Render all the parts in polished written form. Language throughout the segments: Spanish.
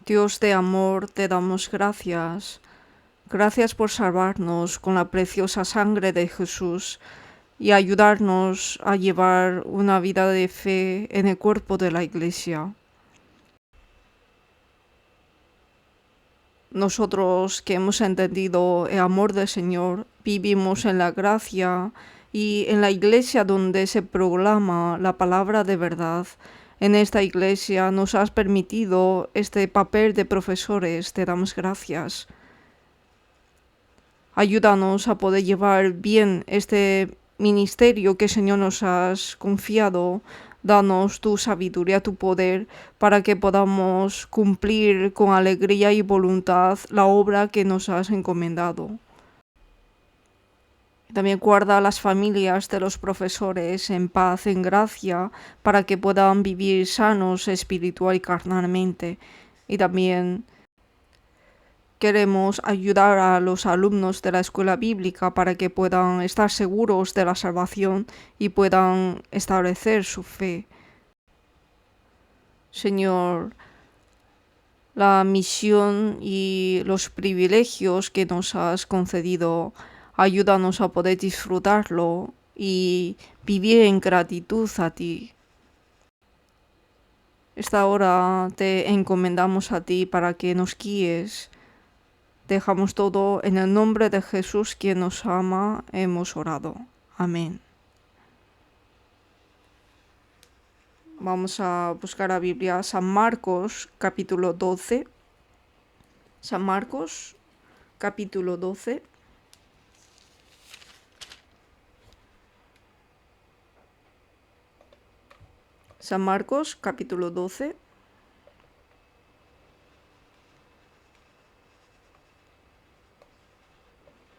Dios de amor, te damos gracias. Gracias por salvarnos con la preciosa sangre de Jesús y ayudarnos a llevar una vida de fe en el cuerpo de la Iglesia. Nosotros que hemos entendido el amor del Señor, vivimos en la gracia y en la iglesia donde se proclama la palabra de verdad. En esta iglesia nos has permitido este papel de profesores, te damos gracias. Ayúdanos a poder llevar bien este ministerio que, Señor, nos has confiado. Danos tu sabiduría, tu poder, para que podamos cumplir con alegría y voluntad la obra que nos has encomendado. También guarda a las familias de los profesores en paz, en gracia, para que puedan vivir sanos espiritual y carnalmente. Y también queremos ayudar a los alumnos de la escuela bíblica para que puedan estar seguros de la salvación y puedan establecer su fe. Señor, la misión y los privilegios que nos has concedido, ayúdanos a poder disfrutarlo y vivir en gratitud a ti. Esta hora te encomendamos a ti para que nos guíes. Dejamos todo en el nombre de Jesús, quien nos ama, hemos orado. Amén. Vamos a buscar la Biblia, San Marcos, capítulo 12. San Marcos, capítulo 12. San Marcos, capítulo 12.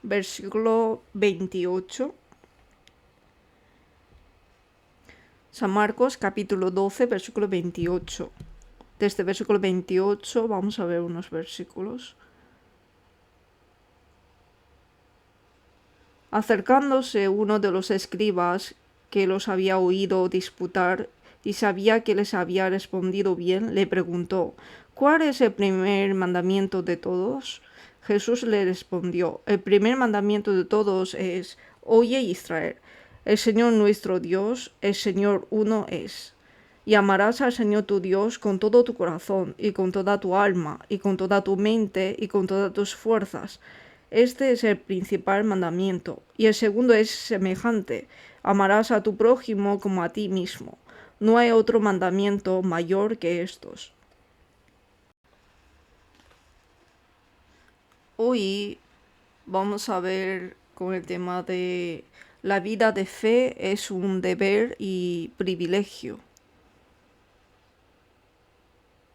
Versículo 28. San Marcos, capítulo 12, versículo 28. Desde versículo 28 vamos a ver unos versículos. Acercándose uno de los escribas que los había oído disputar y sabía que les había respondido bien, le preguntó: ¿cuál es el primer mandamiento de todos? Jesús le respondió: el primer mandamiento de todos es: oye Israel, el Señor nuestro Dios, el Señor uno es. Y amarás al Señor tu Dios con todo tu corazón, y con toda tu alma, y con toda tu mente, y con todas tus fuerzas. Este es el principal mandamiento. Y el segundo es semejante: amarás a tu prójimo como a ti mismo. No hay otro mandamiento mayor que estos. Hoy vamos a ver con el tema de la vida de fe es un deber y privilegio.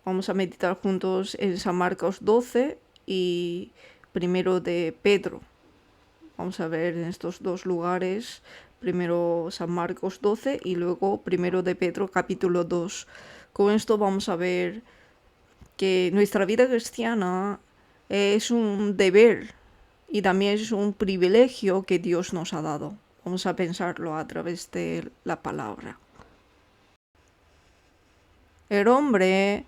Vamos a meditar juntos en San Marcos 12 y primero de Pedro. Vamos a ver en estos dos lugares, primero San Marcos 12 y luego primero de Pedro capítulo 2. Con esto vamos a ver que nuestra vida cristiana es un deber y también es un privilegio que Dios nos ha dado. Vamos a pensarlo a través de la palabra. El hombre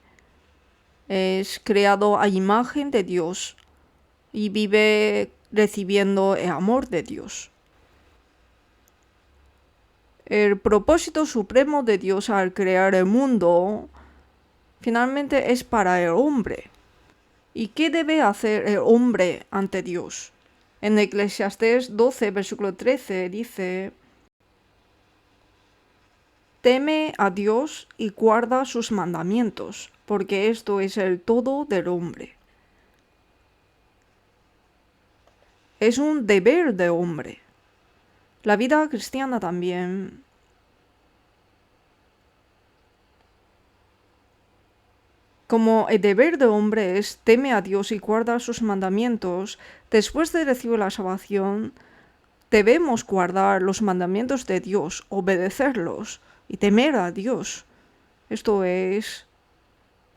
es creado a imagen de Dios y vive recibiendo el amor de Dios. El propósito supremo de Dios al crear el mundo finalmente es para el hombre. ¿Y qué debe hacer el hombre ante Dios? En Eclesiastés 12, versículo 13 dice: teme a Dios y guarda sus mandamientos, porque esto es el todo del hombre. Es un deber de hombre. La vida cristiana también. Como el deber de hombre es teme a Dios y guarda sus mandamientos, después de recibir la salvación, debemos guardar los mandamientos de Dios, obedecerlos y temer a Dios. Esto es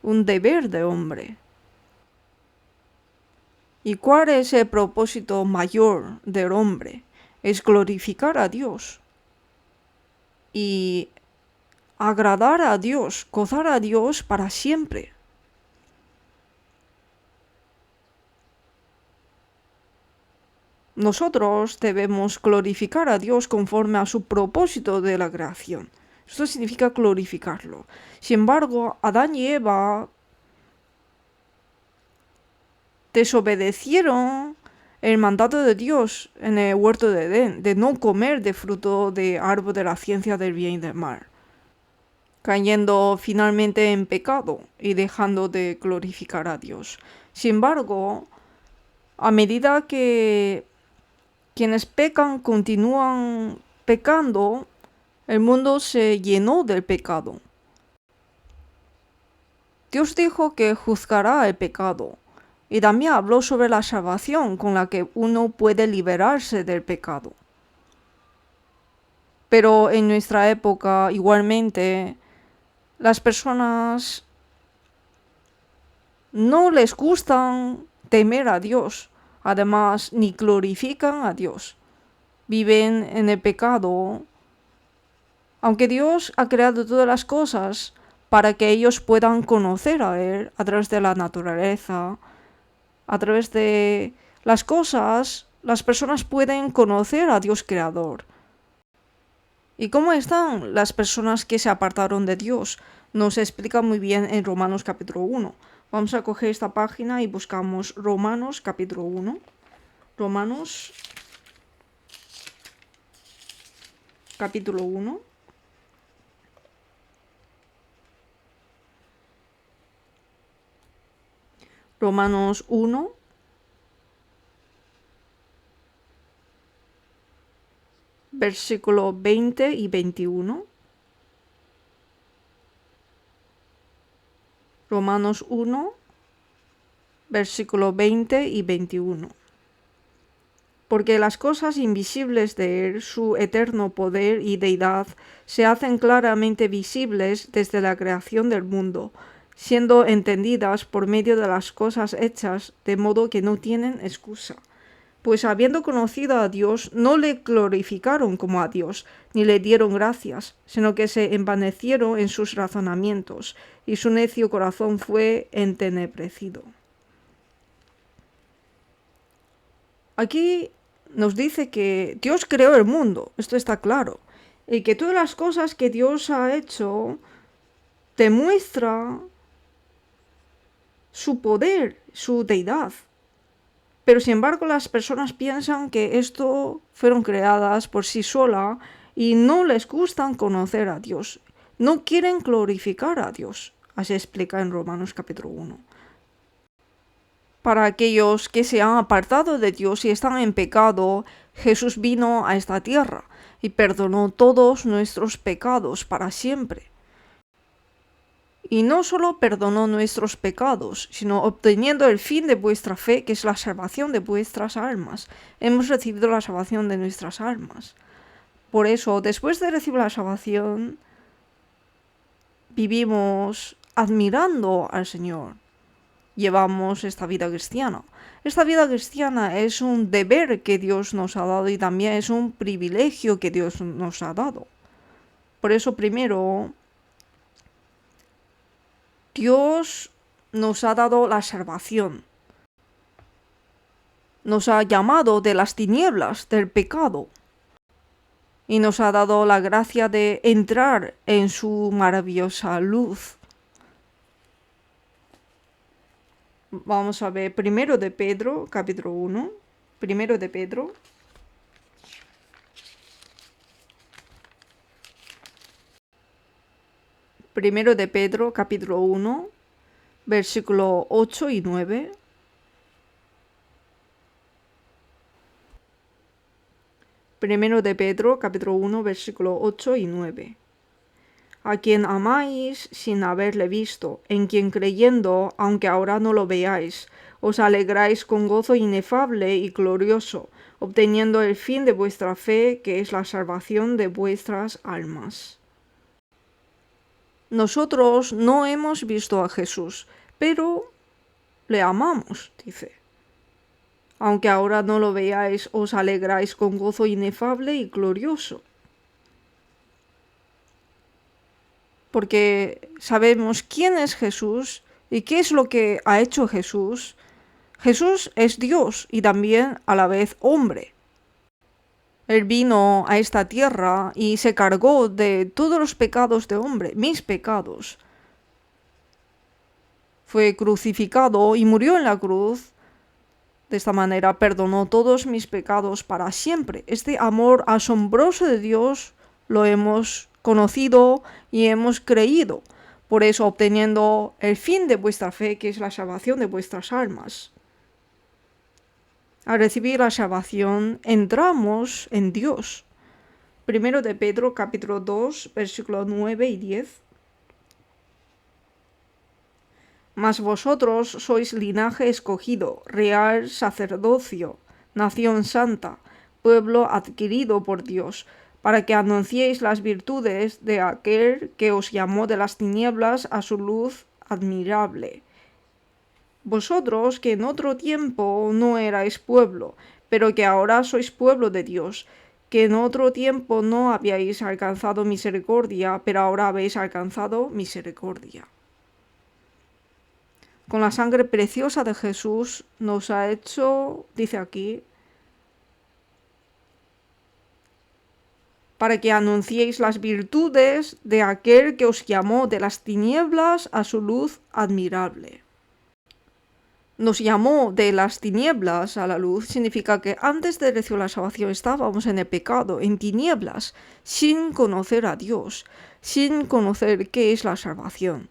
un deber de hombre. ¿Y cuál es el propósito mayor del hombre? Es glorificar a Dios y agradar a Dios, gozar a Dios para siempre. nosotros debemos glorificar a Dios conforme a su propósito de la creación. Esto significa glorificarlo. Sin embargo, Adán y Eva desobedecieron el mandato de Dios en el huerto de Edén, de no comer de fruto de árbol de la ciencia del bien y del mal, cayendo finalmente en pecado y dejando de glorificar a Dios. Sin embargo, a medida que quienes pecan continúan pecando, el mundo se llenó del pecado. Dios dijo que juzgará el pecado y también habló sobre la salvación con la que uno puede liberarse del pecado. Pero en nuestra época, igualmente, las personas no les gustan temer a Dios, además ni glorifican a Dios. Viven en el pecado, aunque Dios ha creado todas las cosas para que ellos puedan conocer a Él a través de la naturaleza, a través de las cosas, las personas pueden conocer a Dios creador. ¿Y cómo están las personas que se apartaron de Dios? Nos explica muy bien en Romanos capítulo 1. Vamos a coger esta página y buscamos Romanos capítulo 1. Romanos capítulo 1. Romanos 1. Versículo 20 y 21. Romanos 1, versículo 20 y 21. Porque las cosas invisibles de Él, su eterno poder y deidad, se hacen claramente visibles desde la creación del mundo, siendo entendidas por medio de las cosas hechas, de modo que no tienen excusa. Pues habiendo conocido a Dios, no le glorificaron como a Dios, ni le dieron gracias, sino que se envanecieron en sus razonamientos, y su necio corazón fue entenebrecido. Aquí nos dice que Dios creó el mundo, esto está claro, y que todas las cosas que Dios ha hecho demuestra su poder, su deidad. Pero sin embargo las personas piensan que esto fueron creadas por sí sola y no les gustan conocer a Dios. No quieren glorificar a Dios. Así explica en Romanos capítulo 1. Para aquellos que se han apartado de Dios y están en pecado, Jesús vino a esta tierra y perdonó todos nuestros pecados para siempre. Y no solo perdonó nuestros pecados, sino obteniendo el fin de vuestra fe, que es la salvación de vuestras almas. Hemos recibido la salvación de nuestras almas. Por eso, después de recibir la salvación, vivimos admirando al Señor. Llevamos esta vida cristiana. Esta vida cristiana es un deber que Dios nos ha dado y también es un privilegio que Dios nos ha dado. Por eso, primero, Dios nos ha dado la salvación. Nos ha llamado de las tinieblas, del pecado. Y nos ha dado la gracia de entrar en su maravillosa luz. Vamos a ver primero de Pedro, capítulo 1. Primero de Pedro. Primero de Pedro, capítulo 1, versículo 8 y 9. Primero de Pedro, capítulo 1, versículo 8 y 9. A quien amáis sin haberle visto, en quien creyendo, aunque ahora no lo veáis, os alegráis con gozo inefable y glorioso, obteniendo el fin de vuestra fe, que es la salvación de vuestras almas. Nosotros no hemos visto a Jesús, pero le amamos, dice. Aunque ahora no lo veáis, os alegráis con gozo inefable y glorioso. Porque sabemos quién es Jesús y qué es lo que ha hecho Jesús, Jesús es Dios y también a la vez hombre. Él vino a esta tierra y se cargó de todos los pecados de hombre, mis pecados. Fue crucificado y murió en la cruz. De esta manera perdonó todos mis pecados para siempre. Este amor asombroso de Dios lo hemos conocido y hemos creído. Por eso obteniendo el fin de vuestra fe, que es la salvación de vuestras almas. Al recibir la salvación, entramos en Dios. Primero de Pedro, capítulo 2, versículos 9 y 10. Mas vosotros sois linaje escogido, real sacerdocio, nación santa, pueblo adquirido por Dios, para que anunciéis las virtudes de aquel que os llamó de las tinieblas a su luz admirable. Vosotros que en otro tiempo no erais pueblo, pero que ahora sois pueblo de Dios, que en otro tiempo no habíais alcanzado misericordia, pero ahora habéis alcanzado misericordia. Con la sangre preciosa de Jesús nos ha hecho, dice aquí, para que anunciéis las virtudes de aquel que os llamó de las tinieblas a su luz admirable. Nos llamó de las tinieblas a la luz significa que antes de recibir la salvación estábamos en el pecado, en tinieblas, sin conocer a Dios, sin conocer qué es la salvación.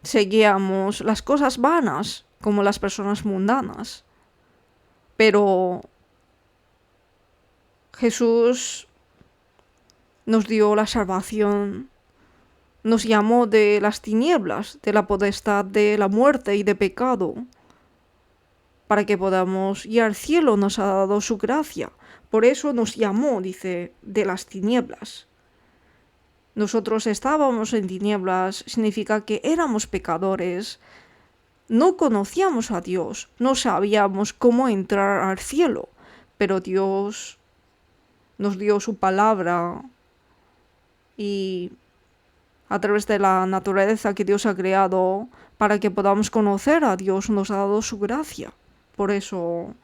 Seguíamos las cosas vanas como las personas mundanas, pero Jesús nos dio la salvación, nos llamó de las tinieblas, de la potestad de la muerte y de pecado, para que podamos ir al cielo. Nos ha dado su gracia. Por eso nos llamó, dice, de las tinieblas. Nosotros estábamos en tinieblas, significa que éramos pecadores, no conocíamos a Dios, no sabíamos cómo entrar al cielo, pero Dios nos dio su palabra y a través de la naturaleza que Dios ha creado, para que podamos conocer a Dios, nos ha dado su gracia. Por eso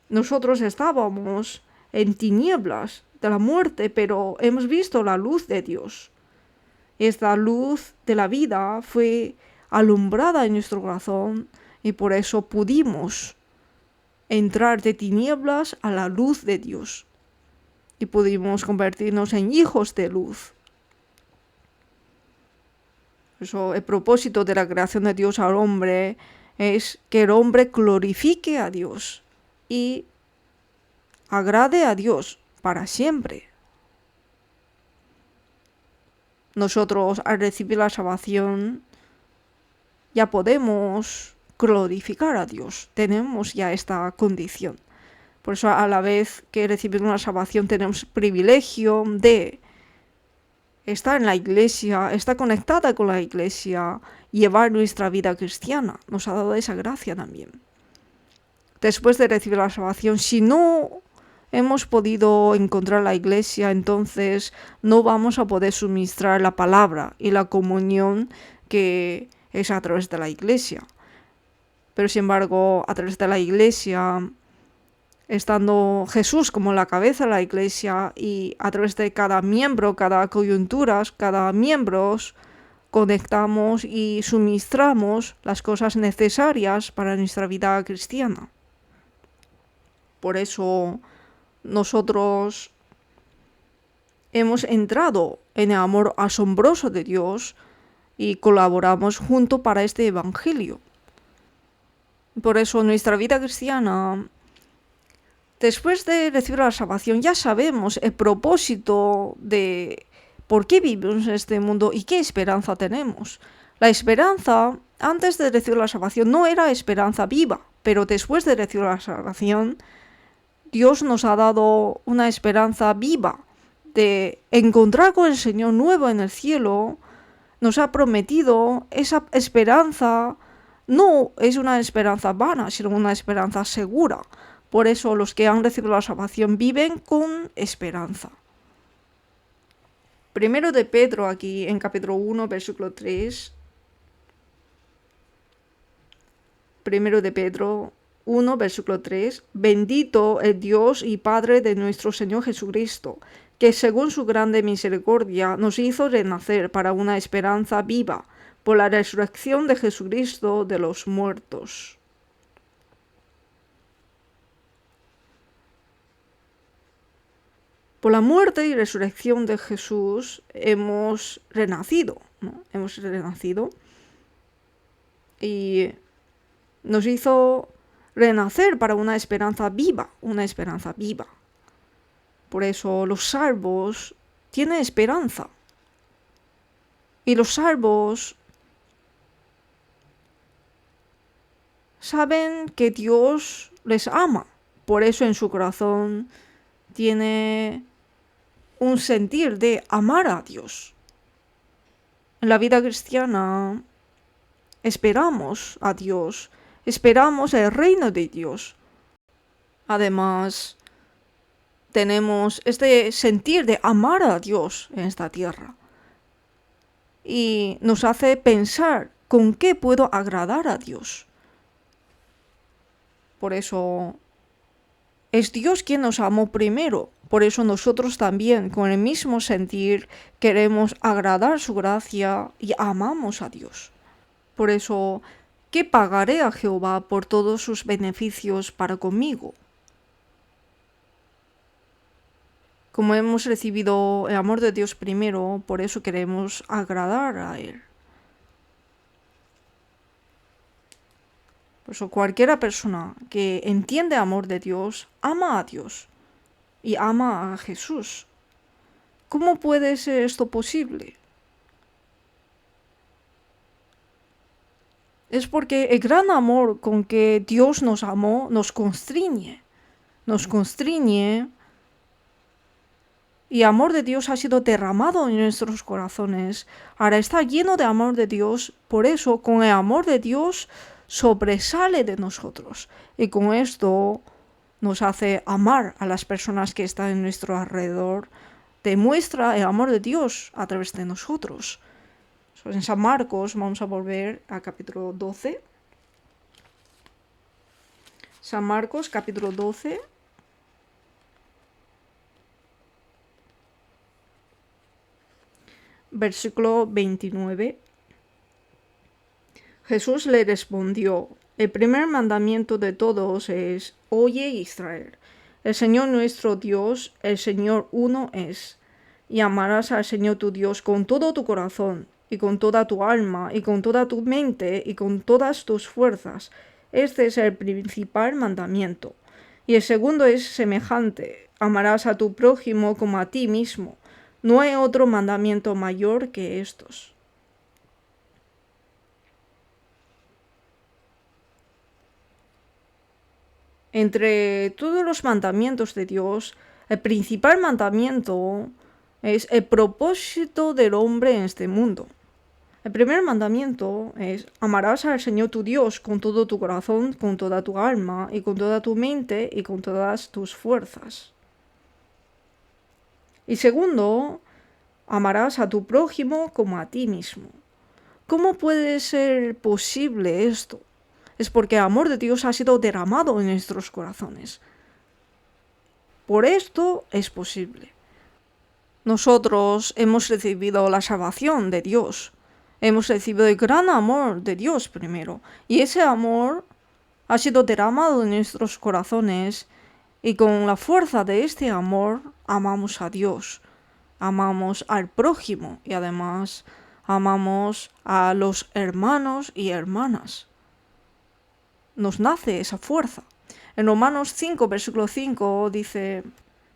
nosotros estábamos en tinieblas de la muerte, pero hemos visto la luz de Dios. Esta luz de la vida fue alumbrada en nuestro corazón y por eso pudimos entrar de tinieblas a la luz de Dios y pudimos convertirnos en hijos de luz. Por eso el propósito de la creación de Dios al hombre es que el hombre glorifique a Dios y agrade a Dios para siempre. Nosotros al recibir la salvación ya podemos glorificar a Dios, tenemos ya esta condición. Por eso a la vez que recibimos la salvación tenemos privilegio de estar en la iglesia, estar conectada con la iglesia, llevar nuestra vida cristiana. Nos ha dado esa gracia también. Después de recibir la salvación, si no hemos podido encontrar la iglesia, entonces no vamos a poder suministrar la palabra y la comunión que es a través de la iglesia. Pero sin embargo, a través de la iglesia, estando Jesús como la cabeza de la iglesia y a través de cada miembro, cada coyuntura, cada miembro, conectamos y suministramos las cosas necesarias para nuestra vida cristiana. Por eso nosotros hemos entrado en el amor asombroso de Dios y colaboramos junto para este evangelio. Por eso nuestra vida cristiana, después de recibir la salvación, ya sabemos el propósito de por qué vivimos en este mundo y qué esperanza tenemos. La esperanza, antes de recibir la salvación, no era esperanza viva, pero después de recibir la salvación, Dios nos ha dado una esperanza viva de encontrar con el Señor nuevo en el cielo. Nos ha prometido esa esperanza. No es una esperanza vana, sino una esperanza segura. Por eso los que han recibido la salvación viven con esperanza. Primero de Pedro, aquí en capítulo 1, versículo 3. 1 de Pedro 1, versículo 3, bendito el Dios y Padre de nuestro Señor Jesucristo, que según su grande misericordia nos hizo renacer para una esperanza viva, por la resurrección de Jesucristo de los muertos. Por la muerte y resurrección de Jesús hemos renacido, ¿no? Hemos renacido y nos hizo renacer para una esperanza viva, una esperanza viva. Por eso los salvos tienen esperanza. Y los salvos saben que Dios les ama. Por eso en su corazón tiene un sentir de amar a Dios. En la vida cristiana esperamos a Dios, esperamos el reino de Dios. Además, tenemos este sentir de amar a Dios en esta tierra. Y nos hace pensar con qué puedo agradar a Dios. Por eso es Dios quien nos amó primero. Por eso nosotros también, con el mismo sentir, queremos agradar su gracia y amamos a Dios. Por eso, ¿qué pagaré a Jehová por todos sus beneficios para conmigo? Como hemos recibido el amor de Dios primero, por eso queremos agradar a Él. Por eso cualquiera persona que entiende el amor de Dios, ama a Dios y ama a Jesús. ¿Cómo puede ser esto posible? Es porque el gran amor con que Dios nos amó nos constriñe. Nos constriñe. Y el amor de Dios ha sido derramado en nuestros corazones. Ahora está lleno de amor de Dios. Por eso, con el amor de Dios, sobresale de nosotros. Y con esto nos hace amar a las personas que están en nuestro alrededor. Demuestra el amor de Dios a través de nosotros. En San Marcos, vamos a volver al capítulo 12. San Marcos, capítulo 12. Versículo 29. Jesús le respondió: el primer mandamiento de todos es: oye Israel, el Señor nuestro Dios, el Señor uno es, y amarás al Señor tu Dios con todo tu corazón, y con toda tu alma, y con toda tu mente, y con todas tus fuerzas. Este es el principal mandamiento. Y el segundo es semejante: amarás a tu prójimo como a ti mismo. No hay otro mandamiento mayor que estos. Entre todos los mandamientos de Dios, el principal mandamiento es el propósito del hombre en este mundo. El primer mandamiento es: amarás al Señor tu Dios con todo tu corazón, con toda tu alma, y con toda tu mente, y con todas tus fuerzas. Y segundo, amarás a tu prójimo como a ti mismo. ¿Cómo puede ser posible esto? Es porque el amor de Dios ha sido derramado en nuestros corazones. Por esto es posible. Nosotros hemos recibido la salvación de Dios. Hemos recibido el gran amor de Dios primero. Y ese amor ha sido derramado en nuestros corazones. Y con la fuerza de este amor amamos a Dios. Amamos al prójimo y además amamos a los hermanos y hermanas. Nos nace esa fuerza. En Romanos 5, versículo 5 dice: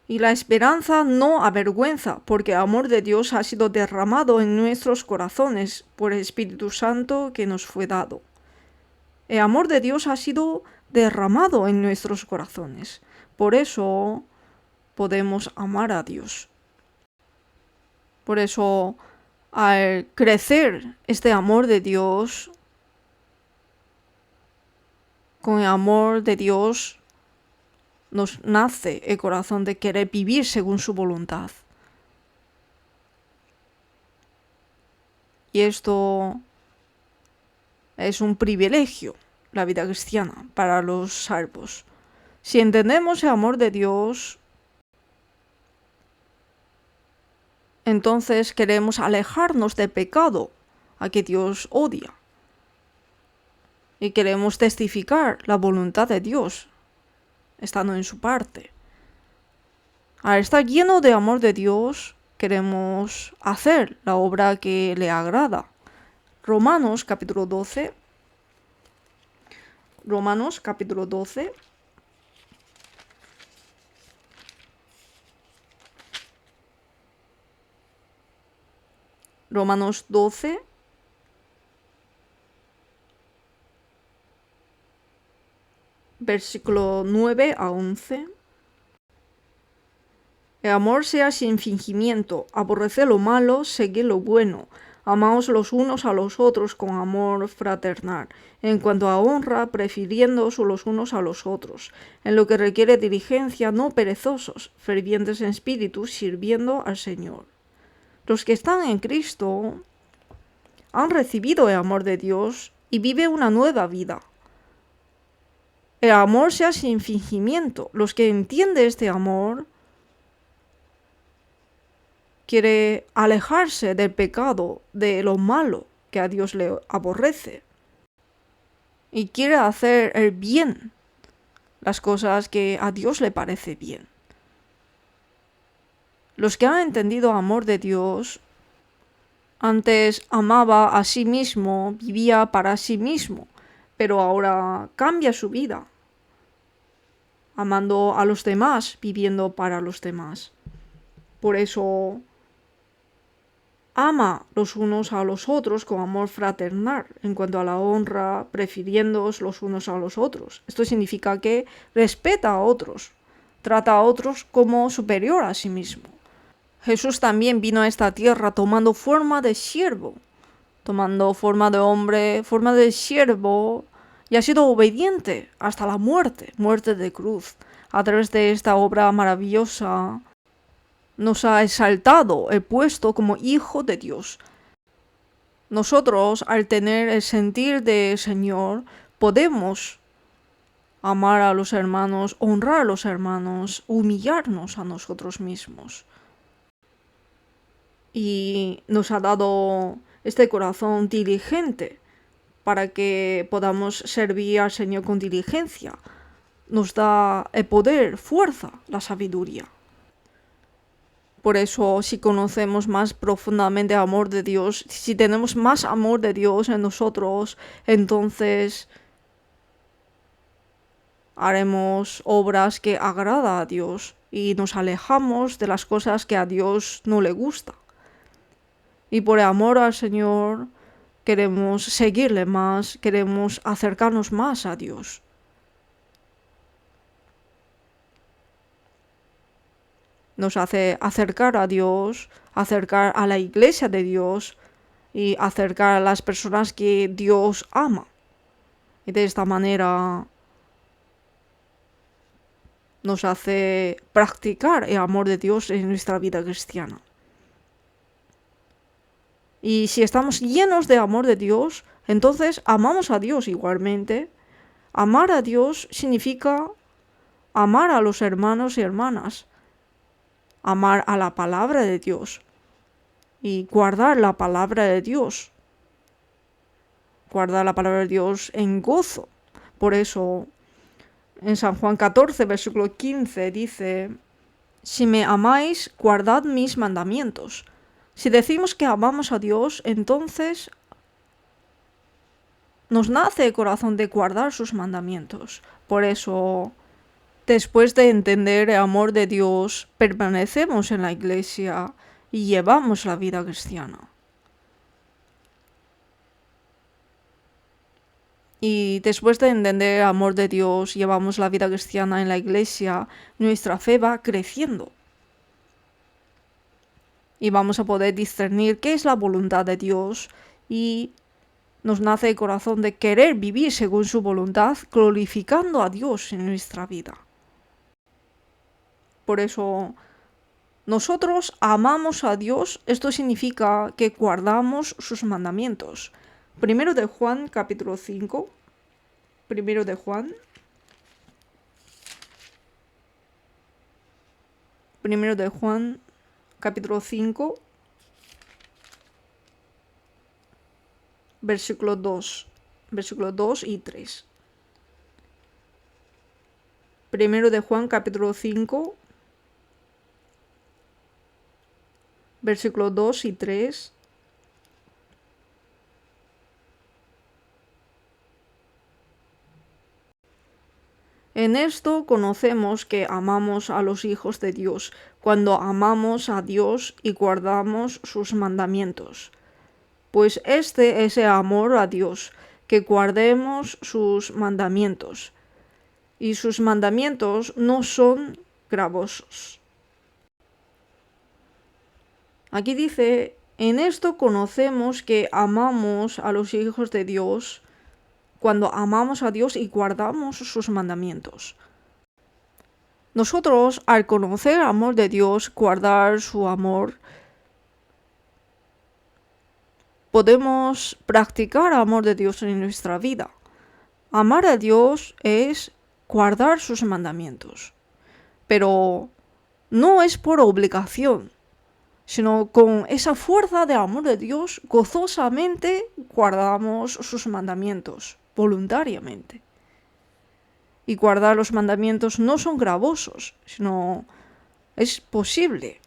y la esperanza no avergüenza, porque el amor de Dios ha sido derramado en nuestros corazones por el Espíritu Santo que nos fue dado. El amor de Dios ha sido derramado en nuestros corazones. Por eso podemos amar a Dios. Por eso, al crecer este amor de Dios, con el amor de Dios nos nace el corazón de querer vivir según su voluntad. Y esto es un privilegio la vida cristiana para los salvos. Si entendemos el amor de Dios, entonces queremos alejarnos del pecado a que Dios odia. Y queremos testificar la voluntad de Dios, estando en su parte. Al estar lleno de amor de Dios, queremos hacer la obra que le agrada. Romanos capítulo 12. Romanos capítulo 12. Romanos 12. Versículo 9 a 11. El amor sea sin fingimiento, aborreced lo malo, seguid lo bueno, amaos los unos a los otros con amor fraternal, en cuanto a honra, prefiriéndoos los unos a los otros, en lo que requiere diligencia, no perezosos, fervientes en espíritu, sirviendo al Señor. Los que están en Cristo han recibido el amor de Dios y viven una nueva vida. El amor sea sin fingimiento. Los que entienden este amor quiere alejarse del pecado, de lo malo que a Dios le aborrece. Y quiere hacer el bien, las cosas que a Dios le parece bien. Los que han entendido el amor de Dios, antes amaba a sí mismo, vivía para sí mismo, pero ahora cambia su vida, amando a los demás, viviendo para los demás. Por eso ama los unos a los otros con amor fraternal, en cuanto a la honra, prefiriéndoos los unos a los otros. Esto significa que respeta a otros, trata a otros como superior a sí mismo. Jesús también vino a esta tierra tomando forma de siervo, tomando forma de hombre, forma de siervo, y ha sido obediente hasta la muerte, muerte de cruz. A través de esta obra maravillosa nos ha exaltado el puesto como hijo de Dios. Nosotros, al tener el sentir del Señor, podemos amar a los hermanos, honrar a los hermanos, humillarnos a nosotros mismos. Y nos ha dado este corazón diligente para que podamos servir al Señor con diligencia. Nos da el poder, fuerza, la sabiduría. Por eso, si conocemos más profundamente el amor de Dios, si tenemos más amor de Dios en nosotros, entonces haremos obras que agradan a Dios y nos alejamos de las cosas que a Dios no le gusta. Y por el amor al Señor queremos seguirle más, queremos acercarnos más a Dios. Nos hace acercar a Dios, acercar a la iglesia de Dios y acercar a las personas que Dios ama. Y de esta manera nos hace practicar el amor de Dios en nuestra vida cristiana. Y si estamos llenos de amor de Dios, entonces amamos a Dios igualmente. Amar a Dios significa amar a los hermanos y hermanas, amar a la palabra de Dios y guardar la palabra de Dios. Guardar la palabra de Dios en gozo. Por eso, en San Juan 14, versículo 15, dice: si me amáis, guardad mis mandamientos. Si decimos que amamos a Dios, entonces nos nace el corazón de guardar sus mandamientos. Por eso, después de entender el amor de Dios, permanecemos en la iglesia y llevamos la vida cristiana. Y después de entender el amor de Dios, llevamos la vida cristiana en la iglesia, nuestra fe va creciendo. Y vamos a poder discernir qué es la voluntad de Dios y nos nace el corazón de querer vivir según su voluntad, glorificando a Dios en nuestra vida. Por eso, nosotros amamos a Dios, esto significa que guardamos sus mandamientos. Primero de Juan, capítulo 5. Primero de Juan. Primero de Juan, capítulo 5, versículo 2 y 3. Primero de Juan, capítulo 5, versículo 2 y 3. En esto conocemos que amamos a los hijos de Dios, cuando amamos a Dios y guardamos sus mandamientos. Pues este es el amor a Dios, que guardemos sus mandamientos. Y sus mandamientos no son gravosos. Aquí dice, en esto conocemos que amamos a los hijos de Dios, cuando amamos a Dios y guardamos sus mandamientos. Nosotros, al conocer el amor de Dios, guardar su amor, podemos practicar el amor de Dios en nuestra vida. Amar a Dios es guardar sus mandamientos, pero no es por obligación, sino con esa fuerza de amor de Dios, gozosamente guardamos sus mandamientos, voluntariamente. Y guardar los mandamientos no son gravosos, sino es posible.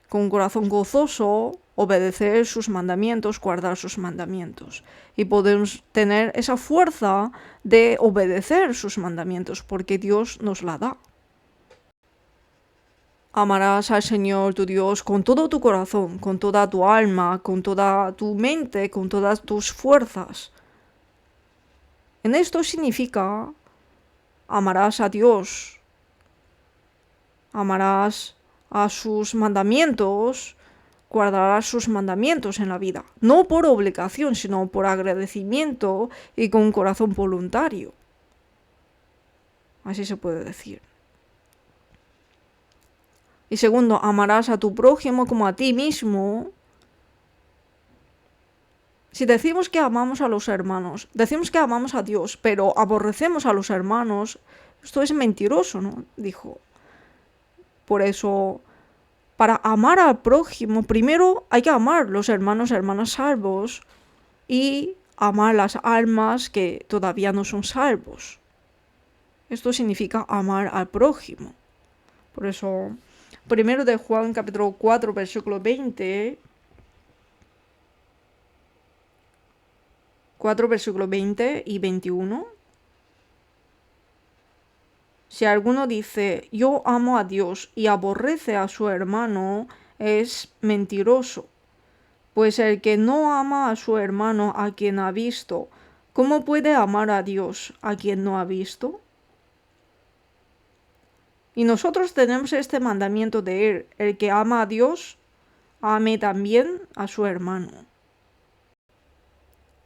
Con un corazón gozoso, obedecer sus mandamientos, guardar sus mandamientos. Y podemos tener esa fuerza de obedecer sus mandamientos, porque Dios nos la da. Amarás al Señor tu Dios con todo tu corazón, con toda tu alma, con toda tu mente, con todas tus fuerzas. En esto significa, amarás a Dios, amarás a sus mandamientos, guardarás sus mandamientos en la vida, no por obligación, sino por agradecimiento y con un corazón voluntario. Así se puede decir. Y segundo, amarás a tu prójimo como a ti mismo. Si decimos que amamos a los hermanos, decimos que amamos a Dios, pero aborrecemos a los hermanos, esto es mentiroso, ¿no? Dijo. Por eso, para amar al prójimo, primero hay que amar los hermanos y hermanas salvos y amar las almas que todavía no son salvos. Esto significa amar al prójimo. Por eso, primero de Juan, capítulo 4, versículo 20... 4, versículos 20 y 21. Si alguno dice, yo amo a Dios y aborrece a su hermano, es mentiroso. Pues el que no ama a su hermano a quien ha visto, ¿cómo puede amar a Dios a quien no ha visto? Y nosotros tenemos este mandamiento de él, el que ama a Dios, ame también a su hermano.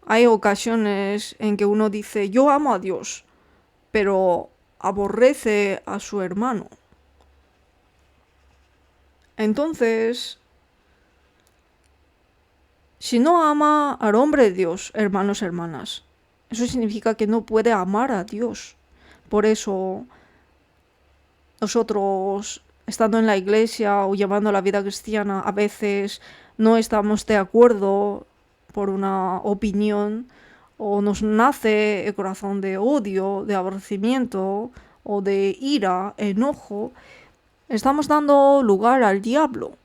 Hay ocasiones en que uno dice, yo amo a Dios, pero aborrece a su hermano. Entonces, si no ama al hombre de Dios, hermanos, hermanas, eso significa que no puede amar a Dios. Por eso, nosotros, estando en la iglesia o llevando la vida cristiana, a veces no estamos de acuerdo por una opinión, o nos nace el corazón de odio, de aborrecimiento, o de ira, enojo, estamos dando lugar al diablo.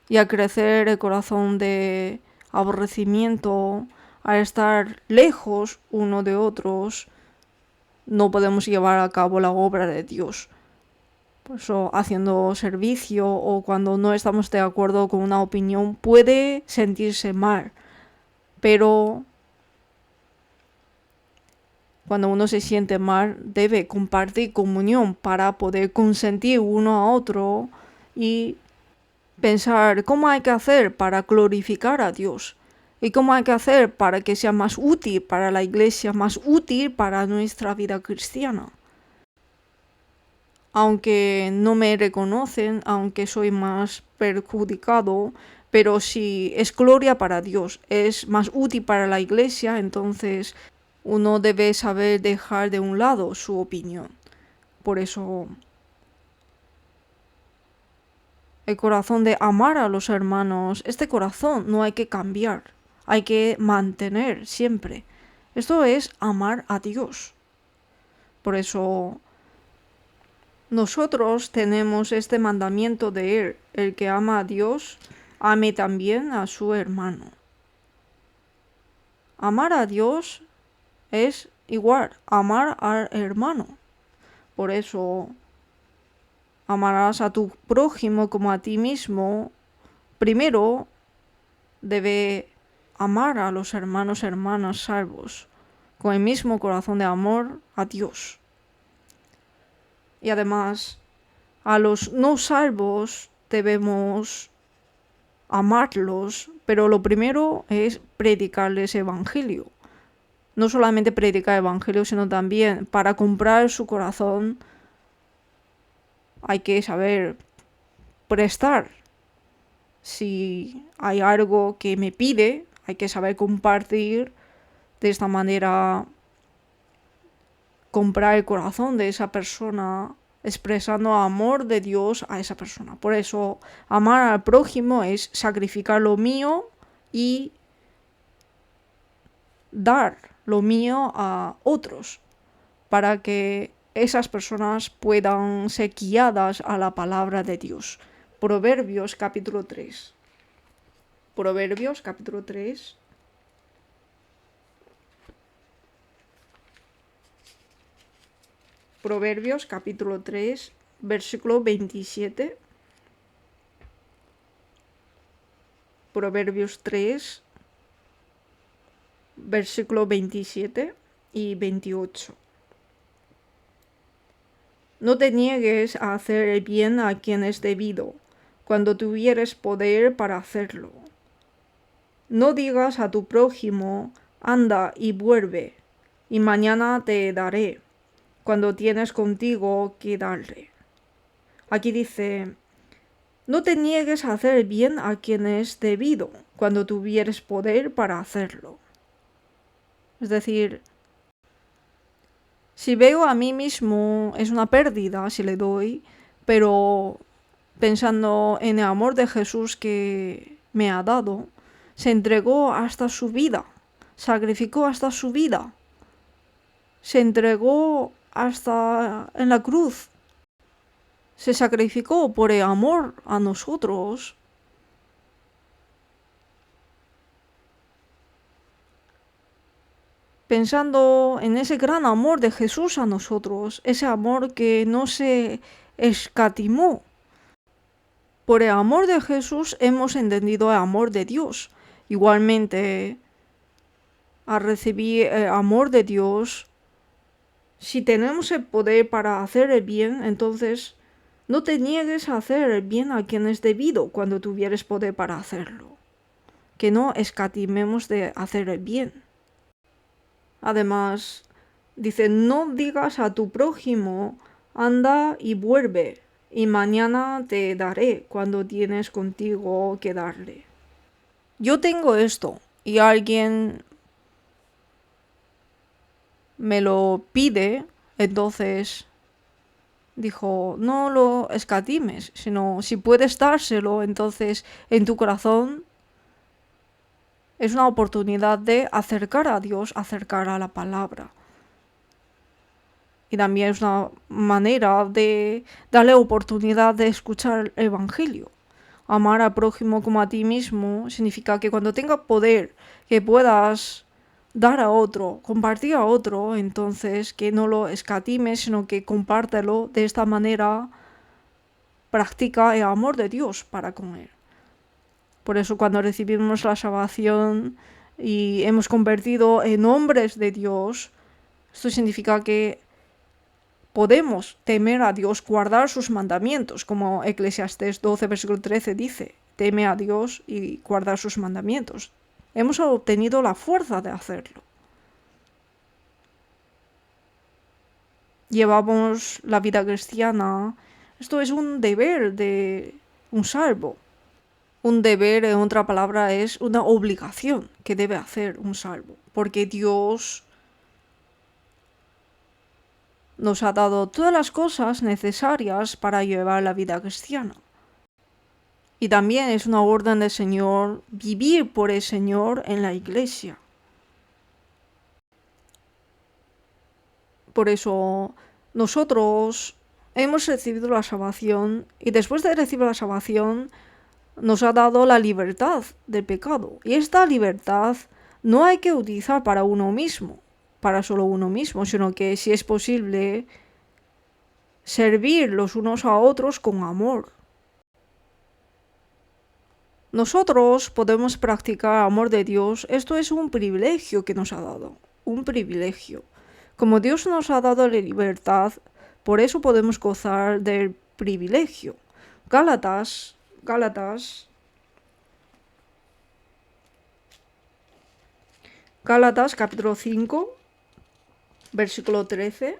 Y al crecer el corazón de aborrecimiento, al estar lejos uno de otros, no podemos llevar a cabo la obra de Dios. Por eso, haciendo servicio o cuando no estamos de acuerdo con una opinión, puede sentirse mal. Pero cuando uno se siente mal, debe compartir comunión para poder consentir uno a otro y pensar cómo hay que hacer para glorificar a Dios y cómo hay que hacer para que sea más útil para la iglesia, más útil para nuestra vida cristiana. Aunque no me reconocen, aunque soy más perjudicado, pero si es gloria para Dios, es más útil para la iglesia, entonces Uno debe saber dejar de un lado su opinión. Por eso el corazón de amar a los hermanos, este corazón no hay que cambiar, hay que mantener siempre. Esto es amar a Dios. Por eso nosotros tenemos este mandamiento de Él: el que ama a Dios, ame también a su hermano. Amar a Dios es igual amar al hermano. Por eso amarás a tu prójimo como a ti mismo. Primero debe amar a los hermanos y hermanas salvos con el mismo corazón de amor a Dios. Y además, a los no salvos debemos amarlos, pero lo primero es predicarles evangelio. No solamente predicar evangelio, sino también para comprar su corazón hay que saber prestar. Si hay algo que me pide, hay que saber compartir. De esta manera comprar el corazón de esa persona, expresando amor de Dios a esa persona. Por eso amar al prójimo es sacrificar lo mío y dar lo mío a otros, para que esas personas puedan ser guiadas a la palabra de Dios. Proverbios capítulo 3. Proverbios capítulo 3. Proverbios capítulo 3, versículo 27. Proverbios 3, versículo 27 y 28. No te niegues a hacer el bien a quien es debido, cuando tuvieres poder para hacerlo. No digas a tu prójimo, anda y vuelve, y mañana te daré, cuando tienes contigo que darle. Aquí dice, no te niegues a hacer el bien a quien es debido, cuando tuvieres poder para hacerlo. Es decir, si veo a mí mismo es una pérdida si le doy, pero pensando en el amor de Jesús que me ha dado, se entregó hasta su vida, sacrificó hasta su vida, se entregó hasta en la cruz, se sacrificó por el amor a nosotros. Pensando en ese gran amor de Jesús a nosotros, ese amor que no se escatimó. Por el amor de Jesús hemos entendido el amor de Dios. Igualmente, al recibir el amor de Dios, si tenemos el poder para hacer el bien, entonces no te niegues a hacer el bien a quien es debido cuando tuvieres poder para hacerlo. Que no escatimemos de hacer el bien. Además, dice, no digas a tu prójimo, anda y vuelve, y mañana te daré cuando tienes contigo que darle. Yo tengo esto y alguien me lo pide, entonces dijo, no lo escatimes, sino si puedes dárselo, entonces en tu corazón es una oportunidad de acercar a Dios, acercar a la palabra. Y también es una manera de darle oportunidad de escuchar el Evangelio. Amar al prójimo como a ti mismo significa que cuando tengas poder que puedas dar a otro, compartir a otro, entonces que no lo escatimes, sino que compártelo. De esta manera practica el amor de Dios para con él. Por eso cuando recibimos la salvación y hemos convertido en hombres de Dios, esto significa que podemos temer a Dios, guardar sus mandamientos, como Eclesiastés 12, versículo 13 dice, teme a Dios y guardar sus mandamientos. Hemos obtenido la fuerza de hacerlo. Llevamos la vida cristiana. Esto es un deber de un salvo. Un deber, en otra palabra, es una obligación que debe hacer un salvo, porque Dios nos ha dado todas las cosas necesarias para llevar la vida cristiana. Y también es una orden del Señor vivir por el Señor en la iglesia. Por eso nosotros hemos recibido la salvación y después de recibir la salvación nos ha dado la libertad del pecado. Y esta libertad no hay que utilizar para uno mismo, para solo uno mismo, sino que si es posible servir los unos a otros con amor. Nosotros podemos practicar el amor de Dios. Esto es un privilegio que nos ha dado, un privilegio. Como Dios nos ha dado la libertad, por eso podemos gozar del privilegio. Gálatas capítulo 5, versículo 13.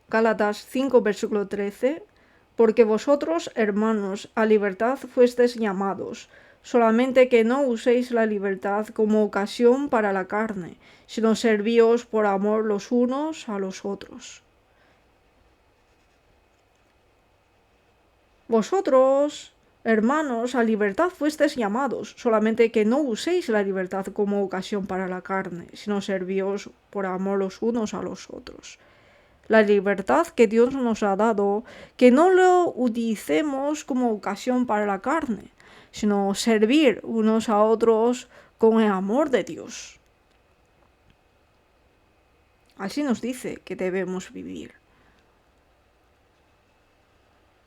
Gálatas 5, versículo 13. Porque vosotros, hermanos, a libertad fuisteis llamados, solamente que no uséis la libertad como ocasión para la carne, sino servíos por amor los unos a los otros. Vosotros, hermanos, a libertad fuisteis llamados, solamente que no uséis la libertad como ocasión para la carne, sino servíos por amor los unos a los otros. La libertad que Dios nos ha dado, que no lo utilicemos como ocasión para la carne, sino servir unos a otros con el amor de Dios. Así nos dice que debemos vivir.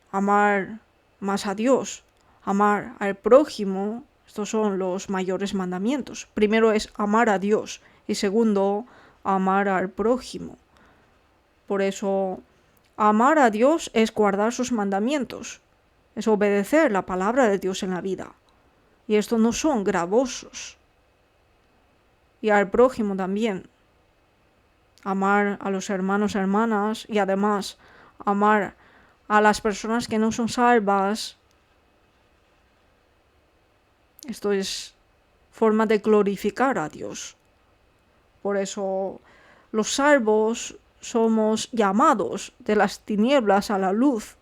Amar más a Dios, amar al prójimo, estos son los mayores mandamientos. Primero es amar a Dios y segundo, amar al prójimo. Por eso, amar a Dios es guardar sus mandamientos, es obedecer la palabra de Dios en la vida. Y estos no son gravosos. Y al prójimo también. Amar a los hermanos, hermanas y además amar a las personas que no son salvas. Esto es forma de glorificar a Dios. Por eso los salvos somos llamados de las tinieblas a la luz.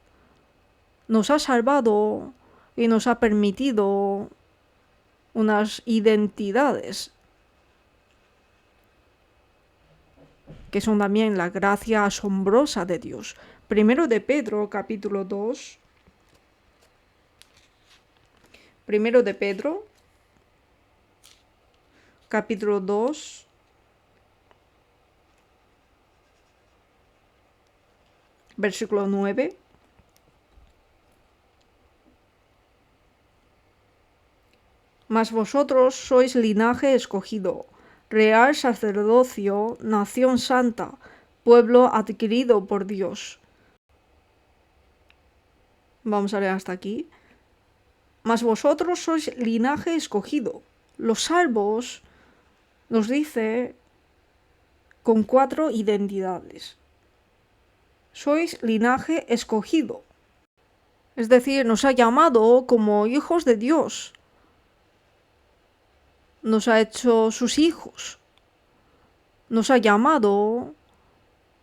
Nos ha salvado y nos ha permitido unas identidades que son también la gracia asombrosa de Dios. Primero de Pedro, capítulo 2. Primero de Pedro, capítulo 2. Versículo 9. Mas vosotros sois linaje escogido, real sacerdocio, nación santa, pueblo adquirido por Dios. Vamos a leer hasta aquí. Mas vosotros sois linaje escogido. Los salvos nos dice con 4 identidades. Sois linaje escogido. Es decir, nos ha llamado como hijos de Dios. Nos ha hecho sus hijos. Nos ha llamado.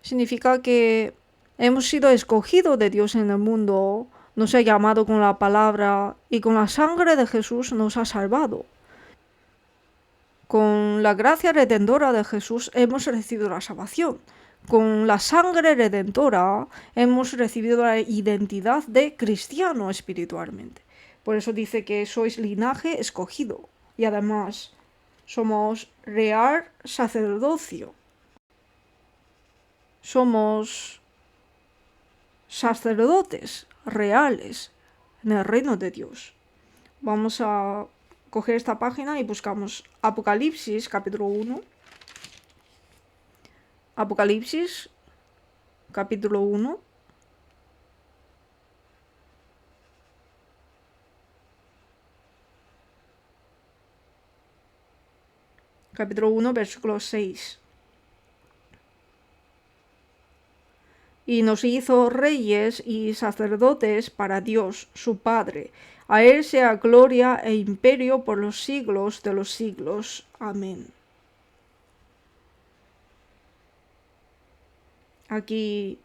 Significa que hemos sido escogidos de Dios en el mundo. Nos ha llamado con la palabra y con la sangre de Jesús nos ha salvado. Con la gracia redentora de Jesús hemos recibido la salvación. Con la sangre redentora hemos recibido la identidad de cristiano espiritualmente. Por eso dice que sois linaje escogido. Y además somos real sacerdocio. Somos sacerdotes reales en el reino de Dios. Vamos a coger esta página y buscamos Apocalipsis capítulo 1. Apocalipsis capítulo 1. Capítulo 1, versículo 6. y nos hizo reyes y sacerdotes para Dios, su Padre. A Él sea gloria e imperio por los siglos de los siglos. Amén. Aquí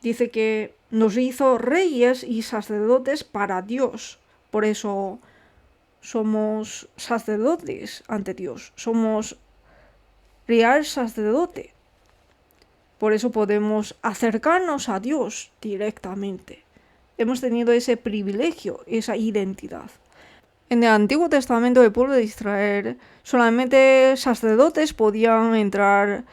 dice que nos hizo reyes y sacerdotes para Dios. Por eso somos sacerdotes ante Dios. Somos real sacerdote. Por eso podemos acercarnos a Dios directamente. Hemos tenido ese privilegio, esa identidad. En el Antiguo Testamento del pueblo de Israel, solamente sacerdotes podían entrar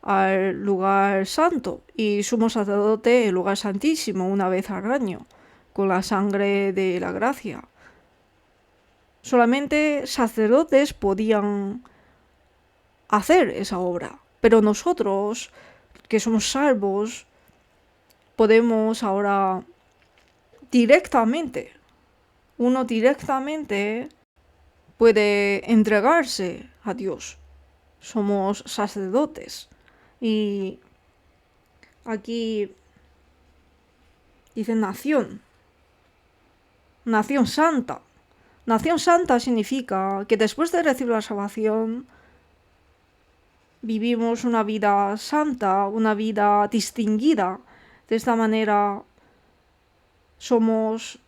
al lugar santo y sumo sacerdote el lugar santísimo una vez al año, con la sangre de la gracia. Solamente sacerdotes podían hacer esa obra, pero nosotros, que somos salvos, podemos ahora directamente, uno directamente puede entregarse a Dios. Somos sacerdotes. Y aquí dice nación santa. Nación santa significa que después de recibir la salvación vivimos una vida santa, una vida distinguida. De esta manera somos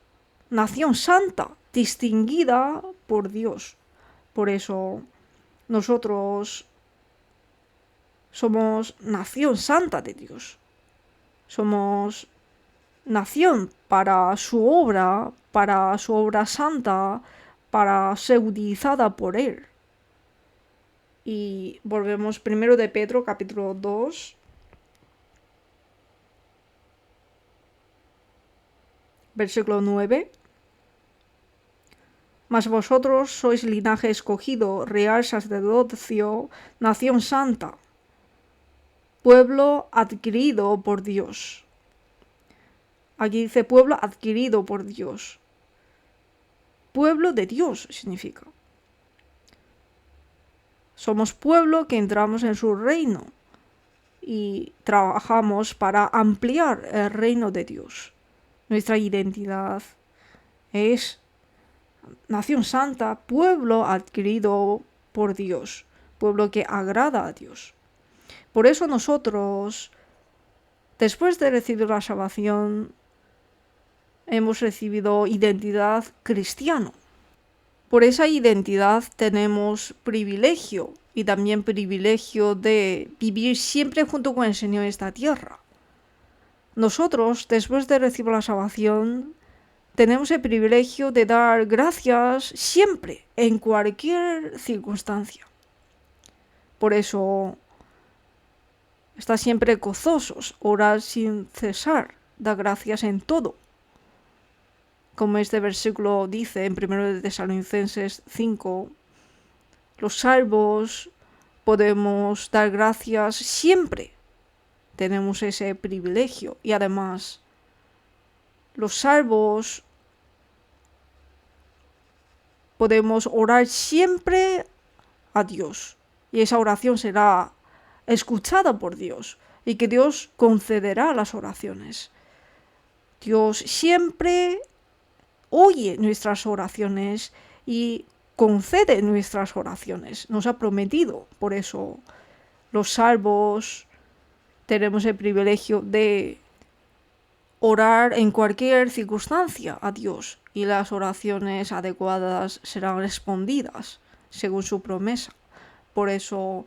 nación santa, distinguida por Dios. Por eso nosotros somos nación santa de Dios. Somos nación para su obra santa, para ser utilizada por Él. Y volvemos primero de Pedro, capítulo 2. Versículo 9. Mas vosotros sois linaje escogido, real sacerdocio, nación santa, pueblo adquirido por Dios. Aquí dice pueblo adquirido por Dios. Pueblo de Dios significa. Somos pueblo que entramos en su reino y trabajamos para ampliar el reino de Dios. Nuestra identidad es nación santa, pueblo adquirido por Dios, pueblo que agrada a Dios. Por eso nosotros, después de recibir la salvación, hemos recibido identidad cristiana. Por esa identidad tenemos privilegio y también privilegio de vivir siempre junto con el Señor en esta tierra. Nosotros, después de recibir la salvación, tenemos el privilegio de dar gracias siempre, en cualquier circunstancia. Por eso, estar siempre gozosos, orar sin cesar, dar gracias en todo. Como este versículo dice en 1 de Tesalonicenses 5, los salvos podemos dar gracias siempre. Tenemos ese privilegio y además los salvos podemos orar siempre a Dios y esa oración será escuchada por Dios y que Dios concederá las oraciones. Dios siempre oye nuestras oraciones y concede nuestras oraciones. Nos ha prometido. Por eso los salvos tenemos el privilegio de orar en cualquier circunstancia a Dios y las oraciones adecuadas serán respondidas según su promesa. Por eso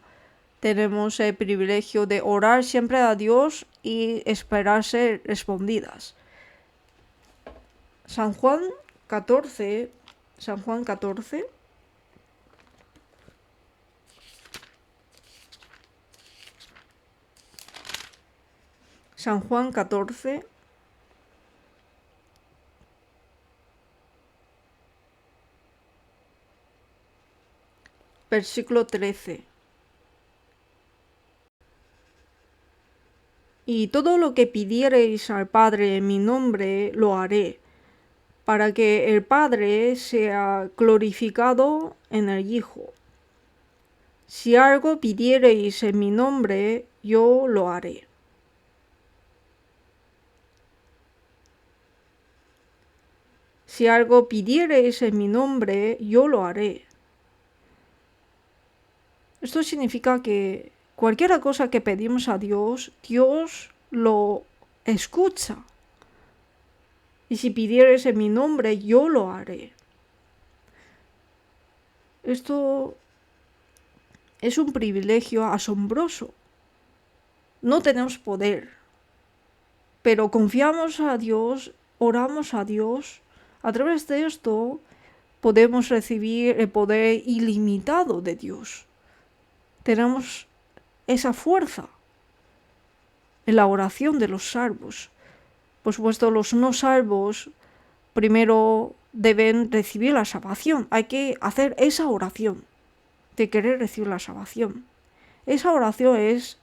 tenemos el privilegio de orar siempre a Dios y esperar ser respondidas. San Juan 14. San Juan 14. San Juan 14. Versículo 13. Y todo lo que pidiereis al Padre en mi nombre, lo haré, para que el Padre sea glorificado en el Hijo. Si algo pidiereis en mi nombre, yo lo haré. Si algo pidiereis en mi nombre, yo lo haré. Esto significa que cualquier cosa que pedimos a Dios, Dios lo escucha. Y si pidiereis en mi nombre, yo lo haré. Esto es un privilegio asombroso. No tenemos poder, pero confiamos a Dios, oramos a Dios. A través de esto podemos recibir el poder ilimitado de Dios. Tenemos esa fuerza en la oración de los salvos. Por supuesto, los no salvos primero deben recibir la salvación. Hay que hacer esa oración de querer recibir la salvación. Esa oración es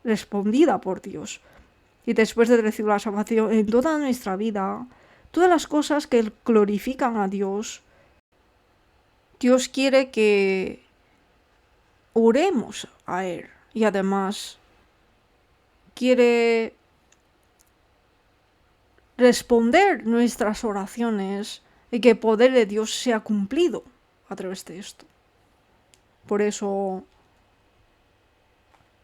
respondida por Dios. Y después de recibir la salvación en toda nuestra vida, todas las cosas que glorifican a Dios, Dios quiere que oremos a Él. Y además quiere responder nuestras oraciones y que el poder de Dios sea cumplido a través de esto. Por eso,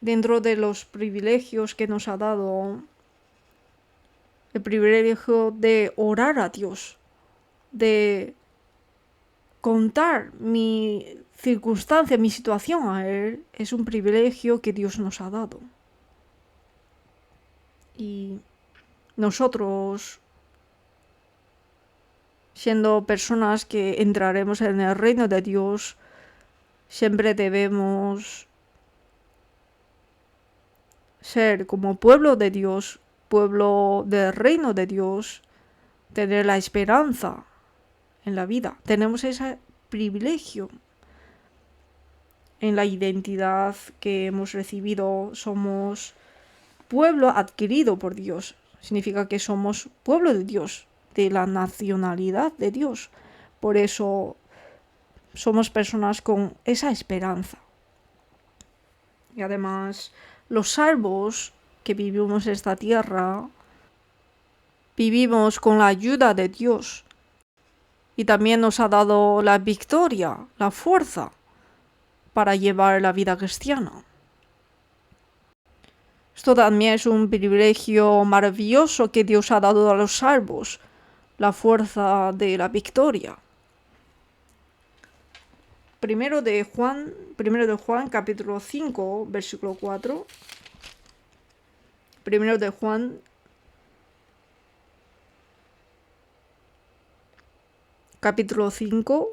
dentro de los privilegios que nos ha dado, el privilegio de orar a Dios, de contar mi circunstancia, mi situación a Él, es un privilegio que Dios nos ha dado. Y nosotros, siendo personas que entraremos en el reino de Dios, siempre debemos ser como pueblo de Dios, pueblo del reino de Dios, tener la esperanza en la vida. Tenemos ese privilegio en la identidad que hemos recibido. Somos pueblo adquirido por Dios. Significa que somos pueblo de Dios, de la nacionalidad de Dios. Por eso somos personas con esa esperanza. Y además, los salvos que vivimos en esta tierra, vivimos con la ayuda de Dios. Y también nos ha dado la victoria, la fuerza para llevar la vida cristiana. Esto también es un privilegio maravilloso que Dios ha dado a los salvos, la fuerza de la victoria. Primero de Juan, capítulo 5, versículo 4. Primero de Juan, capítulo 5,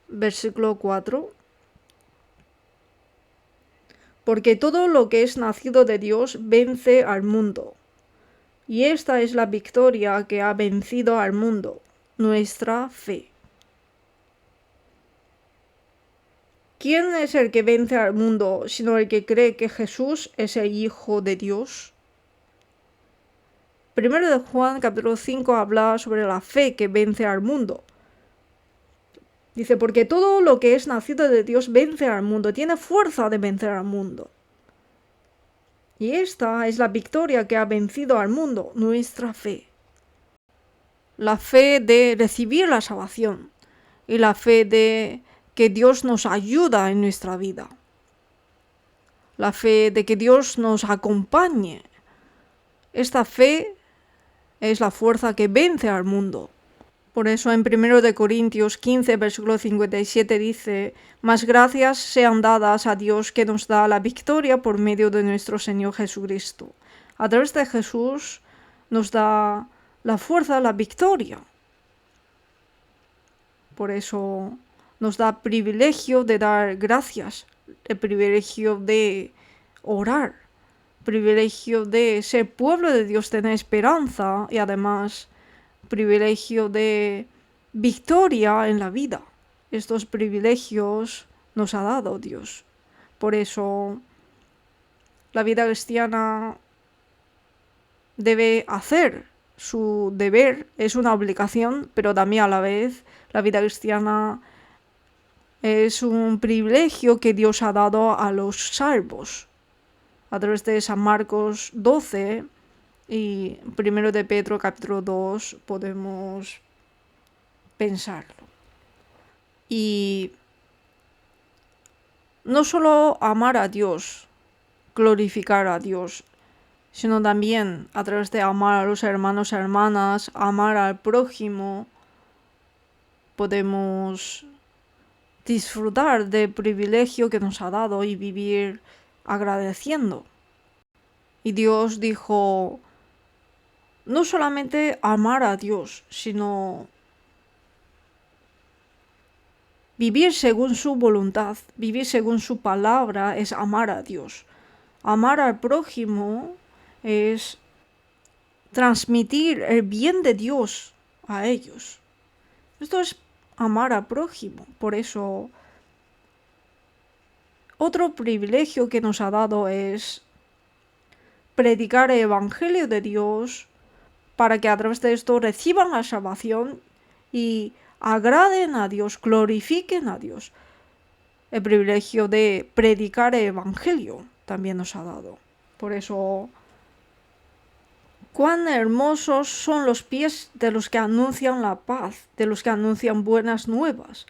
versículo 4. Porque todo lo que es nacido de Dios vence al mundo. Y esta es la victoria que ha vencido al mundo, nuestra fe. ¿Quién es el que vence al mundo sino el que cree que Jesús es el Hijo de Dios? Primero de Juan, capítulo 5, habla sobre la fe que vence al mundo. Dice, porque todo lo que es nacido de Dios vence al mundo, tiene fuerza de vencer al mundo. Y esta es la victoria que ha vencido al mundo, nuestra fe. La fe de recibir la salvación y la fe de que Dios nos ayuda en nuestra vida. La fe de que Dios nos acompañe. Esta fe es la fuerza que vence al mundo. Por eso en 1 Corintios 15, versículo 57 dice, «Mas gracias sean dadas a Dios que nos da la victoria por medio de nuestro Señor Jesucristo». A través de Jesús nos da la fuerza, la victoria. Por eso nos da privilegio de dar gracias, el privilegio de orar, privilegio de ser pueblo de Dios, tener esperanza y además privilegio de victoria en la vida. Estos privilegios nos ha dado Dios. Por eso la vida cristiana debe hacer su deber, es una obligación, pero también a la vez la vida cristiana es un privilegio que Dios ha dado a los salvos. A través de San Marcos 12 Y primero de Pedro capítulo 2 podemos pensarlo. Y no solo amar a Dios, glorificar a Dios, sino también a través de amar a los hermanos y hermanas, amar al prójimo, podemos disfrutar del privilegio que nos ha dado y vivir agradeciendo. Y Dios dijo, no solamente amar a Dios, sino vivir según su voluntad, vivir según su palabra es amar a Dios. Amar al prójimo es transmitir el bien de Dios a ellos. Esto es amar al prójimo. Por eso, otro privilegio que nos ha dado es predicar el Evangelio de Dios para que a través de esto reciban la salvación y agraden a Dios, glorifiquen a Dios. El privilegio de predicar el Evangelio también nos ha dado. Por eso, cuán hermosos son los pies de los que anuncian la paz, de los que anuncian buenas nuevas.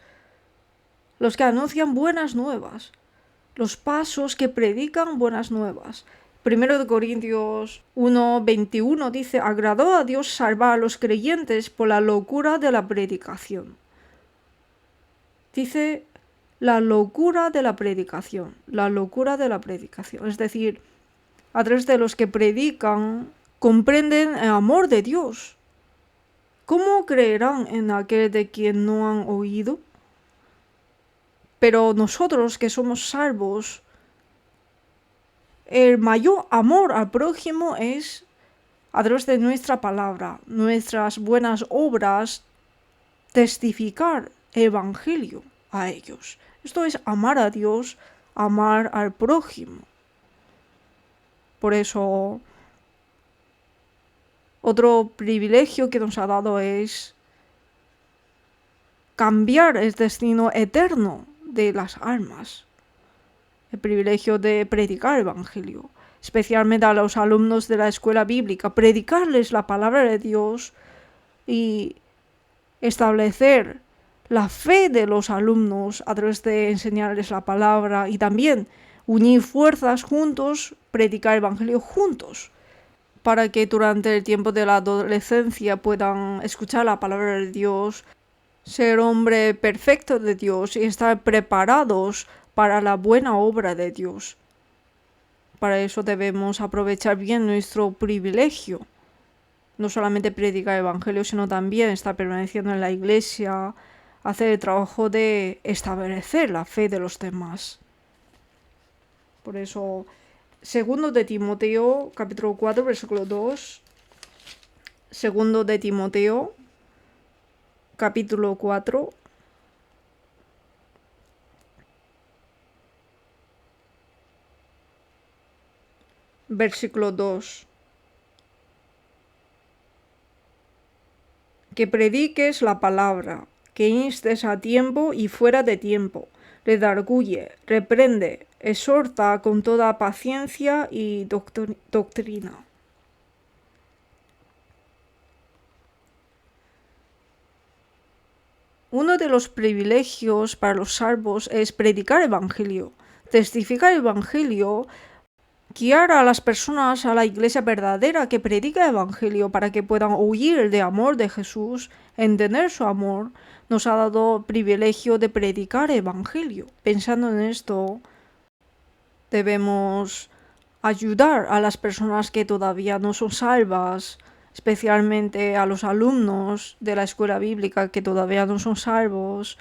Los que anuncian buenas nuevas. Los pasos que predican buenas nuevas. 1 Corintios 1:21 dice, agradó a Dios salvar a los creyentes por la locura de la predicación. Dice, la locura de la predicación, la locura de la predicación. Es decir, a través de los que predican, comprenden el amor de Dios. ¿Cómo creerán en aquel de quien no han oído? Pero nosotros que somos salvos, el mayor amor al prójimo es a través de nuestra palabra, nuestras buenas obras, testificar el Evangelio a ellos. Esto es amar a Dios, amar al prójimo. Por eso, otro privilegio que nos ha dado es cambiar el destino eterno de las almas. El privilegio de predicar el Evangelio, especialmente a los alumnos de la escuela bíblica, predicarles la palabra de Dios y establecer la fe de los alumnos a través de enseñarles la palabra y también unir fuerzas juntos, predicar el Evangelio juntos, para que durante el tiempo de la adolescencia puedan escuchar la palabra de Dios, ser hombre perfecto de Dios y estar preparados para la buena obra de Dios. Para eso debemos aprovechar bien nuestro privilegio. No solamente predicar el Evangelio, sino también estar permaneciendo en la iglesia, hacer el trabajo de establecer la fe de los demás. Por eso, segundo de Timoteo, capítulo 4, versículo 2. Segundo de Timoteo, capítulo 4. Versículo 2. Que prediques la palabra, que instes a tiempo y fuera de tiempo, redarguye, reprende, exhorta con toda paciencia y doctrina. Uno de los privilegios para los salvos es predicar el Evangelio, testificar el Evangelio, guiar a las personas a la iglesia verdadera que predica el Evangelio para que puedan oír de amor de Jesús, entender su amor. Nos ha dado privilegio de predicar el Evangelio. Pensando en esto, debemos ayudar a las personas que todavía no son salvas, especialmente a los alumnos de la escuela bíblica que todavía no son salvos,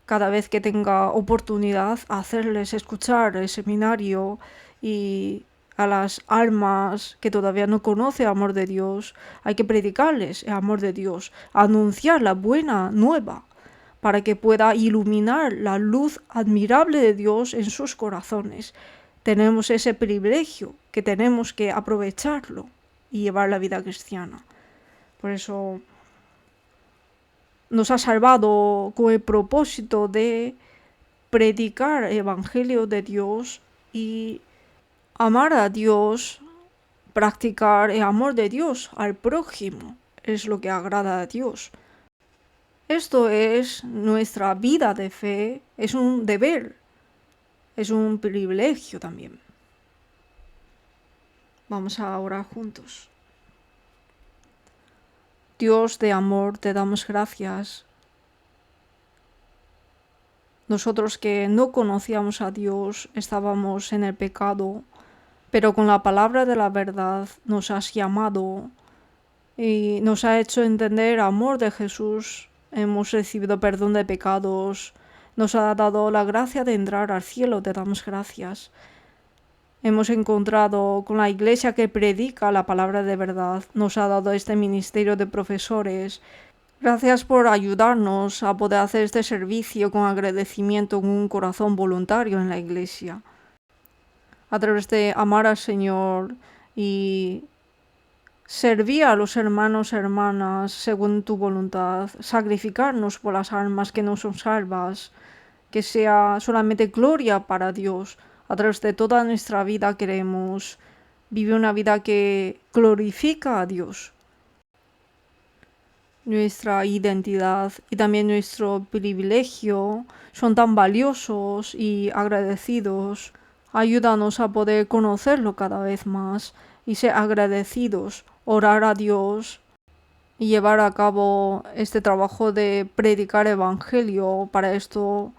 cada vez que tenga oportunidad, hacerles escuchar el seminario, y a las almas que todavía no conocen el amor de Dios, hay que predicarles el amor de Dios, anunciar la buena nueva, para que pueda iluminar la luz admirable de Dios en sus corazones. Tenemos ese privilegio que tenemos que aprovecharlo y llevar la vida cristiana. Por eso nos ha salvado con el propósito de predicar el Evangelio de Dios y amar a Dios practicar el amor de Dios al prójimo es lo que agrada a Dios. Esto es nuestra vida de fe, es un deber, es un privilegio también. Vamos a orar juntos. Dios de amor, te damos gracias. Nosotros que no conocíamos a Dios, estábamos en el pecado, pero con la palabra de la verdad nos has llamado y nos ha hecho entender el amor de Jesús. Hemos recibido perdón de pecados, nos ha dado la gracia de entrar al cielo, te damos gracias. Hemos encontrado con la iglesia que predica la palabra de verdad, nos ha dado este ministerio de profesores. Gracias por ayudarnos a poder hacer este servicio con agradecimiento, con un corazón voluntario en la iglesia. A través de amar al Señor y servir a los hermanos y hermanas según tu voluntad, sacrificarnos por las almas que no son salvas, que sea solamente gloria para Dios. A través de toda nuestra vida queremos vivir una vida que glorifica a Dios. Nuestra identidad y también nuestro privilegio son tan valiosos y agradecidos. Ayúdanos a poder conocerlo cada vez más y ser agradecidos, orar a Dios y llevar a cabo este trabajo de predicar el Evangelio. Para esto,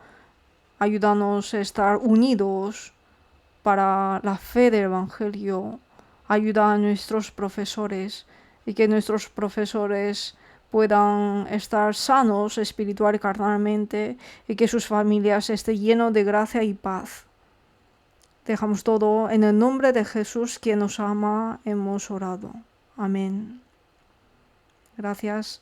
ayúdanos a estar unidos para la fe del Evangelio. Ayuda a nuestros profesores y que nuestros profesores puedan estar sanos espiritual y carnalmente y que sus familias estén llenos de gracia y paz. Dejamos todo en el nombre de Jesús, quien nos ama, hemos orado. Amén. Gracias.